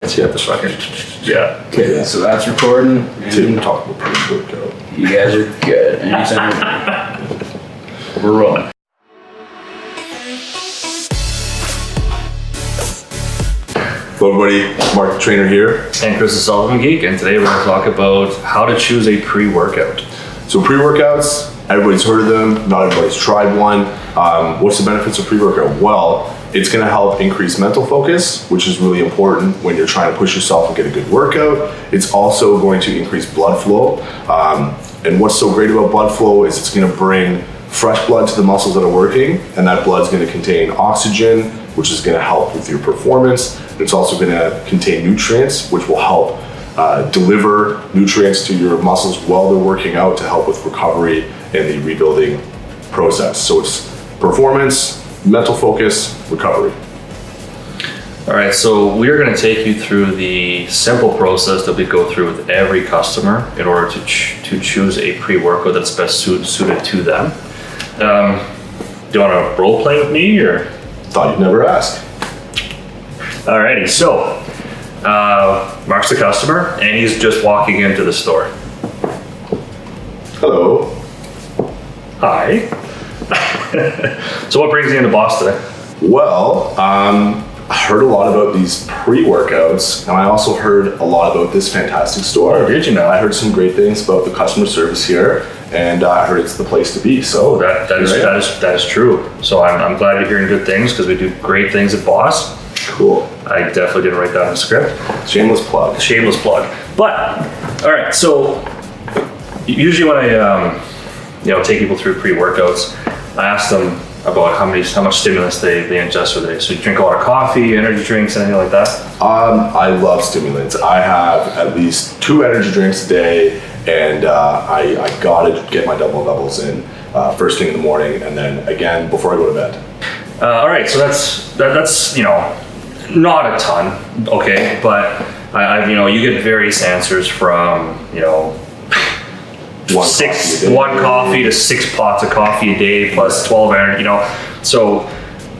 So you have to fucking, yeah. Okay, so that's recording. Didn't talk about pre-workout. You guys are good. Anytime. We're rolling. Hello everybody, Mark the Trainer here. And Chris the Sullivan Geek, and today we're going to talk about how to choose a pre-workout. So pre-workouts, everybody's heard of them, not everybody's tried one. What's the benefits of pre-workout? Well, it's going to help increase mental focus, which is really important when you're trying to push yourself and get a good workout. It's also going to increase blood flow. And what's so great about blood flow is it's going to bring fresh blood to the muscles that are working, and that blood's going to contain oxygen, which is going to help with your performance. It's also going to contain nutrients, which will help deliver nutrients to your muscles while they're working out to help with recovery and the rebuilding process. So it's performance, mental focus, recovery. All right, so we're going to take you through the simple process that we go through with every customer in order to choose a pre-workout that's best suited to them. Do you want to role play with me, or? Thought you'd never ask. Alrighty, so Mark's the customer, and he's just walking into the store. Hello. Hi. So what brings you into Boston today? Well, I heard a lot about these pre-workouts, and I also heard a lot about this fantastic store. Oh, did you know? I heard some great things about the customer service here, and I heard it's the place to be. So that is true. So I'm glad you're hearing good things, because we do great things at Boss. Cool. I definitely didn't write that in the script. Shameless plug. Shameless plug. But all right, so usually when I take people through pre-workouts, I ask them about how much stimulants they ingest for the day. So you drink a lot of coffee, energy drinks, anything like that? I love stimulants. I have at least 2 energy drinks a day, and I gotta get my doubles in first thing in the morning, and then again before I go to bed. All right, so that's not a ton, okay, but you get various answers from one coffee to 6 pots of coffee a day plus 12 energy, so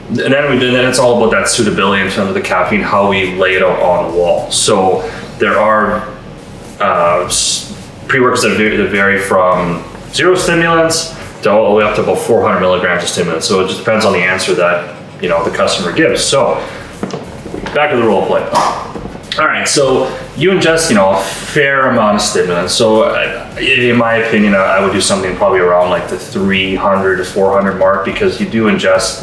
and then it's all about that suitability in terms of the caffeine, how we lay it out on the wall. So there are pre-workouts that vary from 0 stimulants to all the way up to about 400 milligrams of stimulants. So it just depends on the answer that the customer gives. So back to the role play. All right, so you ingest a fair amount of stimulants. So in my opinion, I would do something probably around like the 300 to 400 mark, because you do ingest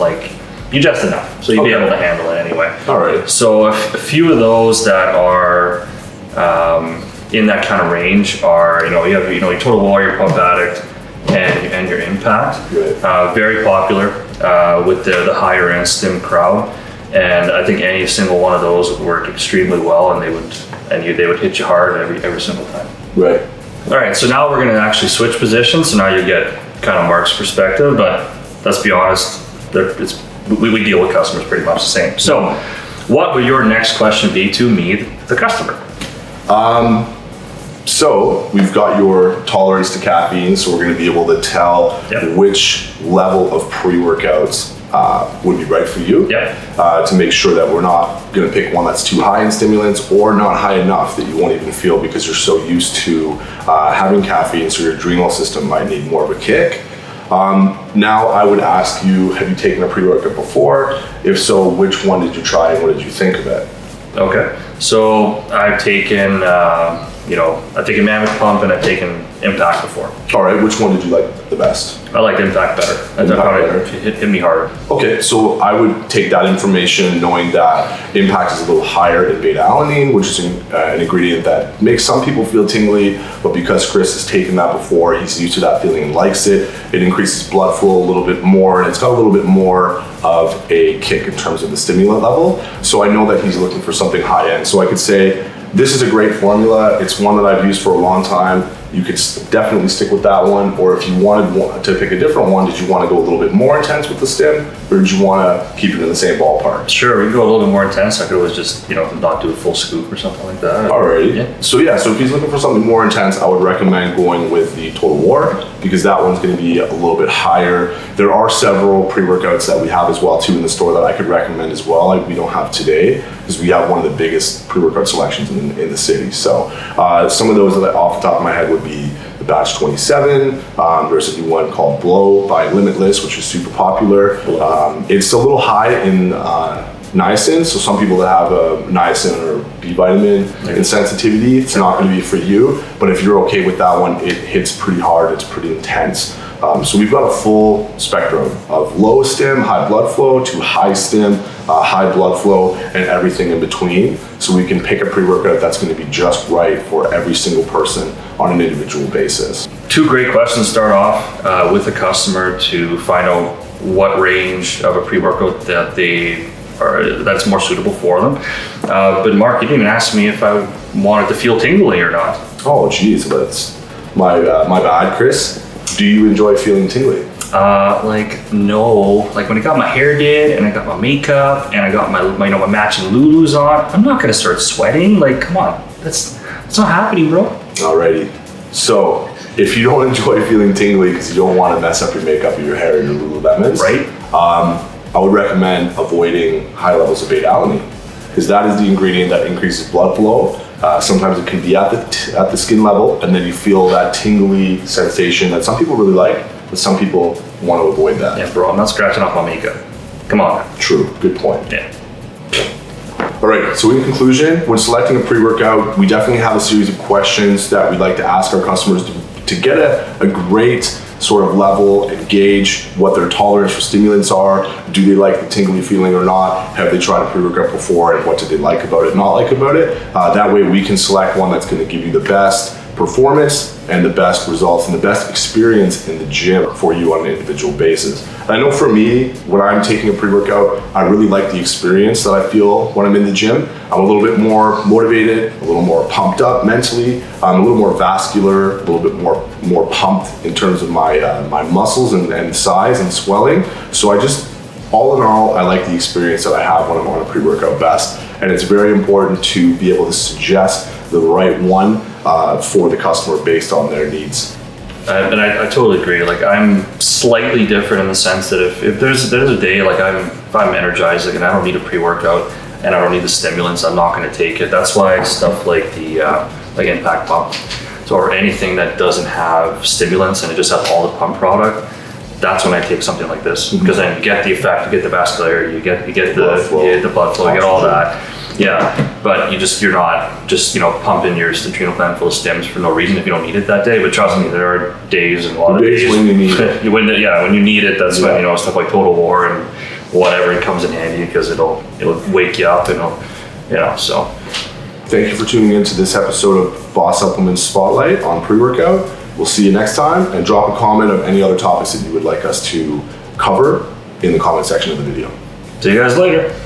enough, so you'll be able to handle it anyway. All right. So a few of those that are in that kind of range are you have your Total Warrior, Pump Addict, and your Impact. Right. Very popular with the higher end stim crowd, and I think any single one of those would work extremely well, and they would hit you hard every single time. Right. All right, so now we're going to actually switch positions. So now you get kind of Mark's perspective, but let's be honest, we deal with customers pretty much the same. So what would your next question be to me, the customer? So we've got your tolerance to caffeine, so we're going to be able to tell which level of pre-workouts would be right for you, to make sure that we're not going to pick one that's too high in stimulants or not high enough that you won't even feel because you're so used to having caffeine, so your adrenal system might need more of a kick. Now I would ask you, have you taken a pre-workout before? If so, which one did you try and what did you think of it? Okay, so I've taken Mammoth Pump and I've taken Impact before. All right, which one did you like the best? I liked Impact better. Hit me harder. Okay, so I would take that information knowing that Impact is a little higher in beta-alanine, which is an ingredient that makes some people feel tingly, but because Chris has taken that before, he's used to that feeling and likes it. It increases blood flow a little bit more, and it's got a little bit more of a kick in terms of the stimulant level. So I know that he's looking for something high-end. So I could say, this is a great formula. It's one that I've used for a long time. You could definitely stick with that one, or if you wanted to pick a different one, did you want to go a little bit more intense with the stim, or did you want to keep it in the same ballpark? Sure, we can go a little bit more intense. I could always just, not do a full scoop or something like that. Alrighty. Yeah. So if he's looking for something more intense, I would recommend going with the Total War, because that one's going to be a little bit higher There are several pre-workouts that we have as well too in the store that I could recommend as well. Like we don't have today because we have one of the biggest pre-workout selections in the city. So some of those that off the top of my head would be the Batch 27. There's a new one called Blow by Limitless, which is super popular. It's a little high in niacin, so some people that have a niacin or B vitamin insensitivity, it's not going to be for you. But if you're okay with that one, it hits pretty hard. It's pretty intense. So we've got a full spectrum of low stim, high blood flow, to high stim, high blood flow, and everything in between. So we can pick a pre-workout that's going to be just right for every single person on an individual basis. Two great questions to start off with a customer to find out what range of a pre-workout that's more suitable for them. But Mark, you didn't even ask me if I wanted to feel tingly or not. Oh geez, that's my bad, Chris. Do you enjoy feeling tingly? No. Like when I got my hair did and I got my makeup and I got my matching Lulus on, I'm not gonna start sweating. Like, come on, that's not happening, bro. Alrighty. So if you don't enjoy feeling tingly because you don't want to mess up your makeup or your hair and your Lululemons, right? I would recommend avoiding high levels of beta-alanine because that is the ingredient that increases blood flow. Sometimes it can be at the skin level, and then you feel that tingly sensation that some people really like, but some people want to avoid that. Yeah, bro, I'm not scratching off my makeup. Come on. True, good point. Yeah. All right, so in conclusion, when selecting a pre-workout, we definitely have a series of questions that we'd like to ask our customers to get a great sort of level and gauge what their tolerance for stimulants are. Do they like the tingly feeling or not? Have they tried a pre-workout before, and what do they like about it, not like about it? That way we can select one that's going to give you the best performance and the best results and the best experience in the gym for you on an individual basis. And I know for me, when I'm taking a pre-workout, I really like the experience that I feel when I'm in the gym. I'm a little bit more motivated, a little more pumped up mentally. I'm a little more vascular, a little bit more pumped in terms of my muscles and size and swelling. So all in all, I like the experience that I have when I'm on a pre-workout best. And it's very important to be able to suggest the right one for the customer based on their needs. And I totally agree. Like I'm slightly different in the sense that if there's a day like if I'm energized, like, and I don't need a pre-workout and I don't need the stimulants, I'm not going to take it. That's why stuff like the like Impact Pump, or anything that doesn't have stimulants and it just has all the pump product, that's when I take something like this, because then you get the effect, you get the vascularity, you get the blood flow, you get all that. Yeah, but you're not just pumping your adrenal gland full of stims for no reason if you don't need it that day. But trust me, there are days and a lot of days when you need it. when you need it, that's when stuff like Total War and whatever, it comes in handy because it'll wake you up and so. Thank you for tuning in to this episode of Boss Supplements Spotlight on pre-workout. We'll see you next time, and drop a comment of any other topics that you would like us to cover in the comment section of the video. See you guys later.